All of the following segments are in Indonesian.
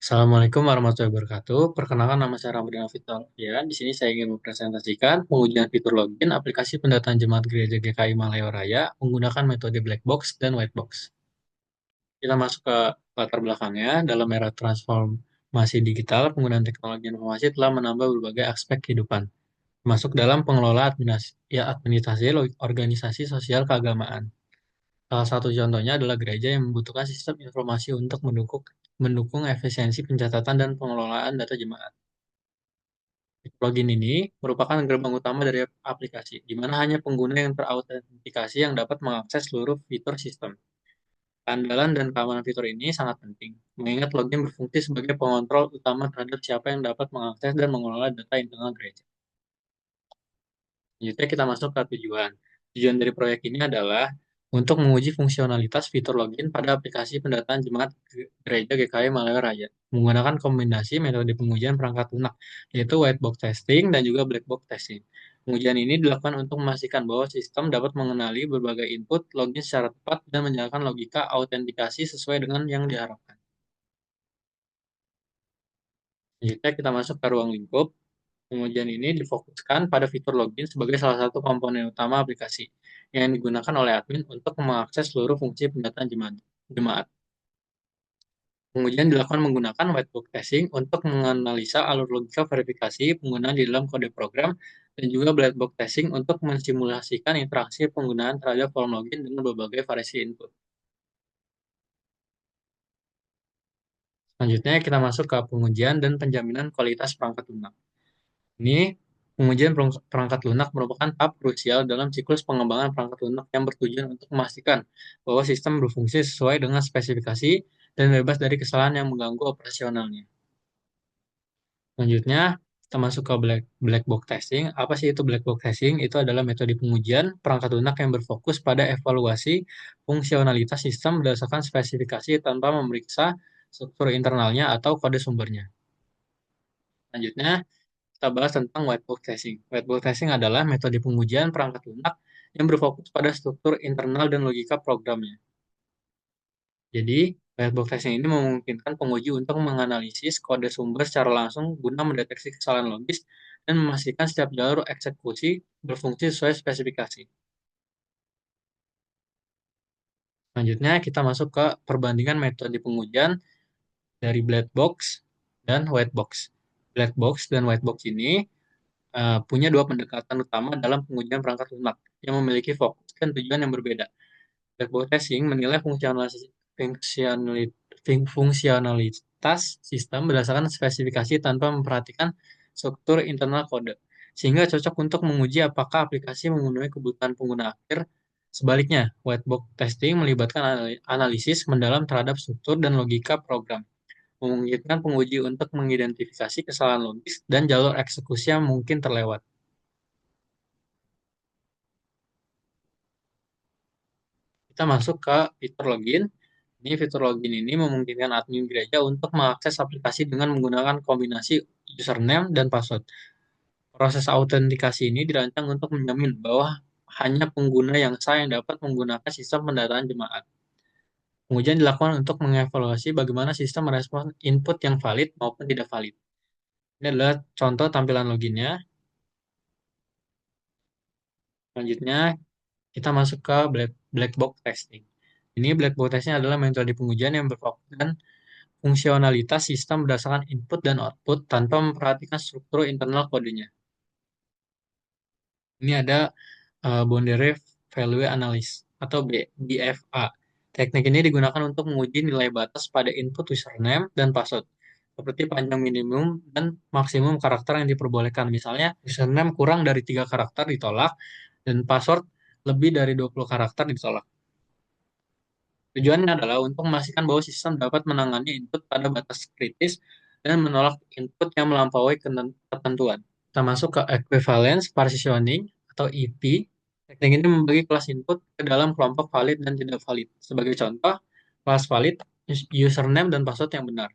Assalamualaikum warahmatullahi wabarakatuh. Perkenalkan nama saya Ramadhan Alfitor. Ya, di sini saya ingin mempresentasikan pengujian fitur login aplikasi pendataan jemaat gereja GKI Malaya Raya menggunakan metode black box dan white box. Kita masuk ke latar belakangnya. Dalam era transformasi digital, penggunaan teknologi informasi telah menambah berbagai aspek kehidupan, masuk dalam pengelola administrasi organisasi sosial keagamaan. Salah satu contohnya adalah gereja yang membutuhkan sistem informasi untuk mendukung efisiensi pencatatan dan pengelolaan data jemaat. Login ini merupakan gerbang utama dari aplikasi, di mana hanya pengguna yang terautentikasi yang dapat mengakses seluruh fitur sistem. Keandalan dan keamanan fitur ini sangat penting, mengingat login berfungsi sebagai pengontrol utama terhadap siapa yang dapat mengakses dan mengelola data internal gereja. Selanjutnya kita masuk ke tujuan. Tujuan dari proyek ini adalah untuk menguji fungsionalitas fitur login pada aplikasi pendataan jemaat gereja GKI Malaya Raya menggunakan kombinasi metode pengujian perangkat lunak, yaitu white box testing dan juga black box testing. Pengujian ini dilakukan untuk memastikan bahwa sistem dapat mengenali berbagai input login secara tepat dan menjalankan logika autentikasi sesuai dengan yang diharapkan. Selanjutnya kita masuk ke ruang lingkup. Pengujian ini difokuskan pada fitur login sebagai salah satu komponen utama aplikasi yang digunakan oleh admin untuk mengakses seluruh fungsi pendataan jemaat. Pengujian dilakukan menggunakan whitebox testing untuk menganalisa alur logika verifikasi penggunaan di dalam kode program dan juga black box testing untuk mensimulasikan interaksi penggunaan terhadap form login dengan berbagai variasi input. Selanjutnya kita masuk ke pengujian dan penjaminan kualitas perangkat lunak. Ini pengujian perangkat lunak merupakan tahap krusial dalam siklus pengembangan perangkat lunak yang bertujuan untuk memastikan bahwa sistem berfungsi sesuai dengan spesifikasi dan bebas dari kesalahan yang mengganggu operasionalnya. Selanjutnya, kita masuk ke black box testing. Apa sih itu black box testing? Itu adalah metode pengujian perangkat lunak yang berfokus pada evaluasi fungsionalitas sistem berdasarkan spesifikasi tanpa memeriksa struktur internalnya atau kode sumbernya. Selanjutnya, kita bahas tentang white box testing. White box testing adalah metode pengujian perangkat lunak yang berfokus pada struktur internal dan logika programnya. Jadi, white box testing ini memungkinkan penguji untuk menganalisis kode sumber secara langsung guna mendeteksi kesalahan logis dan memastikan setiap jalur eksekusi berfungsi sesuai spesifikasi. Selanjutnya, kita masuk ke perbandingan metode pengujian dari black box dan white box. Black box dan white box ini punya dua pendekatan utama dalam pengujian perangkat lunak yang memiliki fokus dan tujuan yang berbeda. Black box testing menilai fungsionalitas sistem berdasarkan spesifikasi tanpa memperhatikan struktur internal kode, sehingga cocok untuk menguji apakah aplikasi memenuhi kebutuhan pengguna akhir. Sebaliknya, white box testing melibatkan analisis mendalam terhadap struktur dan logika program, memungkinkan penguji untuk mengidentifikasi kesalahan logis dan jalur eksekusi yang mungkin terlewat. Kita masuk ke fitur login. Ini fitur login ini memungkinkan admin gereja untuk mengakses aplikasi dengan menggunakan kombinasi username dan password. Proses autentikasi ini dirancang untuk menjamin bahwa hanya pengguna yang sah yang dapat menggunakan sistem pendataan jemaat. Pengujian dilakukan untuk mengevaluasi bagaimana sistem merespons input yang valid maupun tidak valid. Ini adalah contoh tampilan loginnya. Selanjutnya, kita masuk ke black box testing. Ini black box testing adalah metode pengujian yang berfokus dan fungsionalitas sistem berdasarkan input dan output tanpa memperhatikan struktur internal kodenya. Ini ada Boundary Value Analysis atau BVA. Teknik ini digunakan untuk menguji nilai batas pada input username dan password, seperti panjang minimum dan maksimum karakter yang diperbolehkan. Misalnya, username kurang dari 3 karakter ditolak, dan password lebih dari 20 karakter ditolak. Tujuannya adalah untuk memastikan bahwa sistem dapat menangani input pada batas kritis dan menolak input yang melampaui ketentuan. Kita masuk ke equivalence partitioning atau EP. Teknik ini membagi kelas input ke dalam kelompok valid dan tidak valid. Sebagai contoh, kelas valid username dan password yang benar.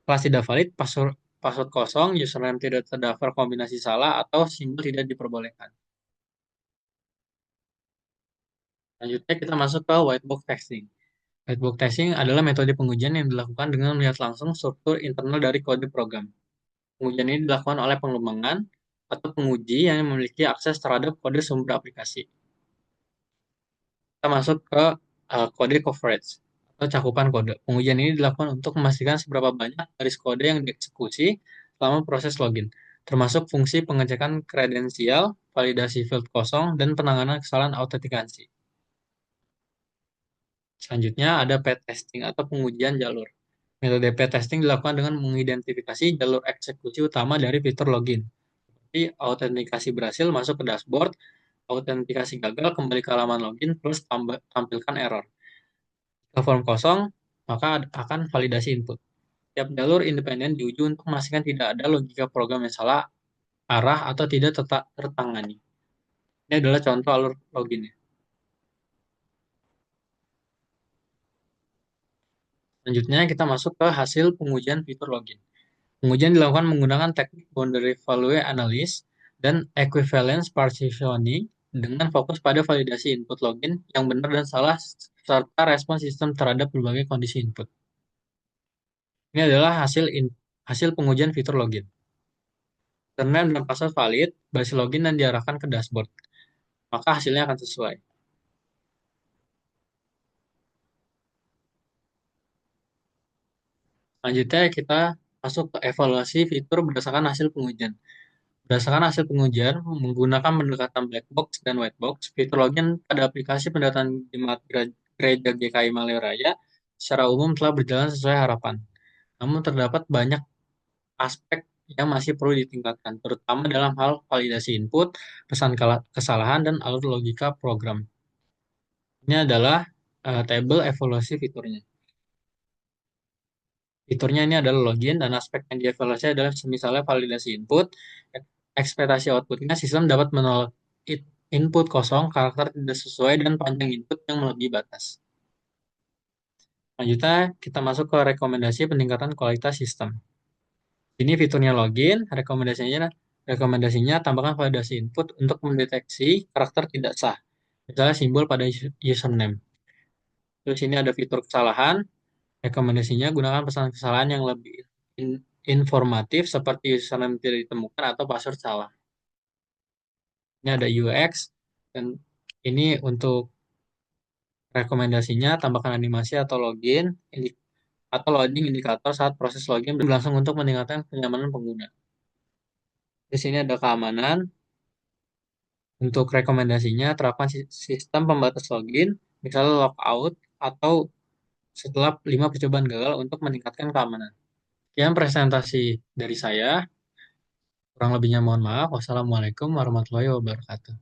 Kelas tidak valid password kosong, username tidak terdaftar kombinasi salah atau simbol tidak diperbolehkan. Selanjutnya kita masuk ke white box testing. Whitebox testing adalah metode pengujian yang dilakukan dengan melihat langsung struktur internal dari kode program. Pengujian ini dilakukan oleh pengembangan atau penguji yang memiliki akses terhadap kode sumber aplikasi. Kita masuk ke kode coverage atau cakupan kode. Pengujian ini dilakukan untuk memastikan seberapa banyak garis kode yang dieksekusi selama proses login, termasuk fungsi pengecekan kredensial, validasi field kosong, dan penanganan kesalahan autentikasi. Selanjutnya ada p-testing atau pengujian jalur. Metode p-testing dilakukan dengan mengidentifikasi jalur eksekusi utama dari fitur login. Seperti autentikasi berhasil masuk ke dashboard, autentikasi gagal kembali ke halaman login plus tampilkan error. Jika form kosong, maka akan validasi input. Tiap jalur independen diuji untuk memastikan tidak ada logika program yang salah arah atau tidak tertangani. Ini adalah contoh alur loginnya. Selanjutnya kita masuk ke hasil pengujian fitur login. Pengujian dilakukan menggunakan teknik boundary value analysis dan equivalence partitioning dengan fokus pada validasi input login yang benar dan salah serta respon sistem terhadap berbagai kondisi input. Ini adalah hasil pengujian fitur login. Username dan password valid, berhasil login dan diarahkan ke dashboard. Maka hasilnya akan sesuai. Selanjutnya kita masuk ke evaluasi fitur berdasarkan hasil pengujian. Berdasarkan hasil pengujian, menggunakan pendekatan black box dan white box, fitur login pada aplikasi pendataan Jemaat Gereja GKI Malaya Raya secara umum telah berjalan sesuai harapan. Namun terdapat banyak aspek yang masih perlu ditingkatkan, terutama dalam hal validasi input, pesan kesalahan, dan alur logika program. Ini adalah tabel evaluasi fiturnya. Fiturnya ini adalah login dan aspek yang dievaluasi adalah misalnya validasi input, ekspektasi outputnya sistem dapat menolak input kosong, karakter tidak sesuai, dan panjang input yang melebihi batas. Selanjutnya kita masuk ke rekomendasi peningkatan kualitas sistem. Ini fiturnya login, rekomendasinya tambahkan validasi input untuk mendeteksi karakter tidak sah, misalnya simbol pada username. Terus ini ada fitur kesalahan, rekomendasinya gunakan pesan kesalahan yang lebih informatif seperti username tidak ditemukan atau password salah. Ini ada UX dan ini untuk rekomendasinya tambahkan animasi atau login atau loading indikator saat proses login berlangsung untuk meningkatkan kenyamanan pengguna. Di sini ada keamanan. Untuk rekomendasinya terapkan sistem pembatas login, misalnya logout atau setelah 5 percobaan gagal untuk meningkatkan keamanan. Sekian presentasi dari saya. Kurang lebihnya mohon maaf. Wassalamualaikum warahmatullahi wabarakatuh.